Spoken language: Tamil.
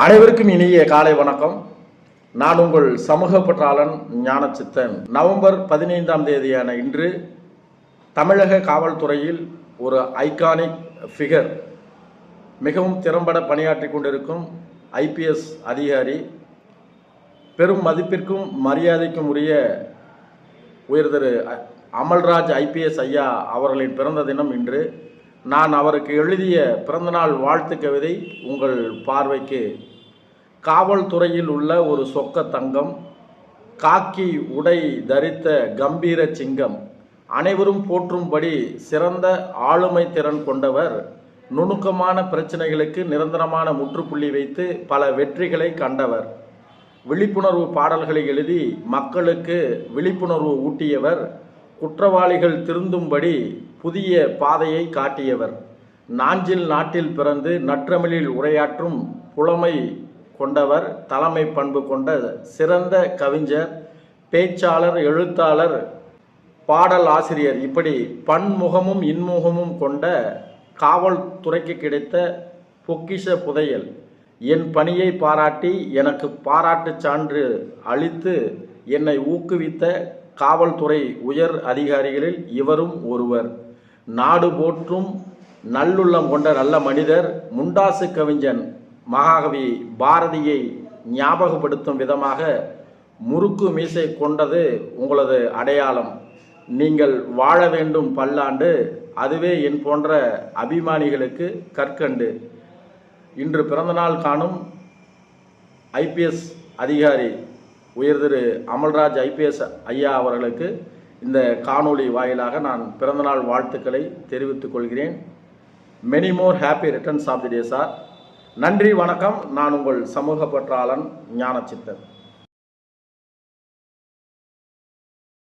அனைவருக்கும் இனிய காலை வணக்கம். நான் உங்கள் சமூக பற்றாளன் ஞானச்சித்தன். நவம்பர் 15ஆம் தேதியான இன்று தமிழக காவல்துறையில் ஒரு ஐகானிக் ஃபிகர், மிகவும் திறம்பட பணியாற்றி கொண்டிருக்கும் ஐபிஎஸ் அதிகாரி, பெரும் மதிப்பிற்கும் மரியாதைக்கும் உரிய உயர்திரு அமல்ராஜ் ஐபிஎஸ் ஐயா அவர்களின் பிறந்த தினம் இன்று. நான் அவருக்கு எழுதிய பிறந்தநாள் வாழ்த்து கவிதை உங்கள் பார்வைக்கு. காவல்துறையில் உள்ள ஒரு சொக்க தங்கம், காக்கி உடை தரித்த கம்பீர சிங்கம், அனைவரும் போற்றும்படி சிறந்த ஆளுமை திறன் கொண்டவர், நுணுக்கமான பிரச்சனைகளுக்கு நிரந்தரமான முற்றுப்புள்ளி வைத்து பல வெற்றிகளை கண்டவர், விழிப்புணர்வு பாடல்களை எழுதி மக்களுக்கு விழிப்புணர்வு ஊட்டியவர், குற்றவாளிகள் திருந்தும்படி புதிய பாதையை காட்டியவர், நாஞ்சில் நாட்டில் பிறந்து நற்றமிழில் உரையாற்றும் புலமை கொண்டவர், தலைமை பண்பு கொண்ட சிறந்த கவிஞர், பேச்சாளர், எழுத்தாளர், பாடல் ஆசிரியர், இப்படி பன்முகமும் இன்முகமும் கொண்ட காவல்துறைக்கு கிடைத்த பொக்கிஷ புதையல். என் பணியை பாராட்டி எனக்கு பாராட்டு சான்று அளித்து என்னை ஊக்குவித்த காவல்துறை உயர் அதிகாரிகளில் இவரும் ஒருவர். நாடு போற்றும் நல்லுள்ளம் கொண்ட நல்ல மனிதர், முண்டாசு கவிஞன் மகாகவி பாரதியை ஞாபகப்படுத்தும் விதமாக முறுக்கு மீசை கொண்டது உங்களது அடையாளம். நீங்கள் வாழ வேண்டும் பல்லாண்டு, அதுவே என் போன்ற அபிமானிகளுக்கு கற்கண்டு. இன்று பிறந்தநாள் காணும் ஐபிஎஸ் அதிகாரி உயர்திரு அமல்ராஜ் ஐபிஎஸ் ஐயா அவர்களுக்கு இந்த காணொளி வாயிலாக நான் பிறந்தநாள் வாழ்த்துக்களை தெரிவித்துக் கொள்கிறேன். Many more happy returns of the day sir. நன்றி, வணக்கம். நான் உங்கள் சமூக பற்றாளன் ஞானச்சித்தன்.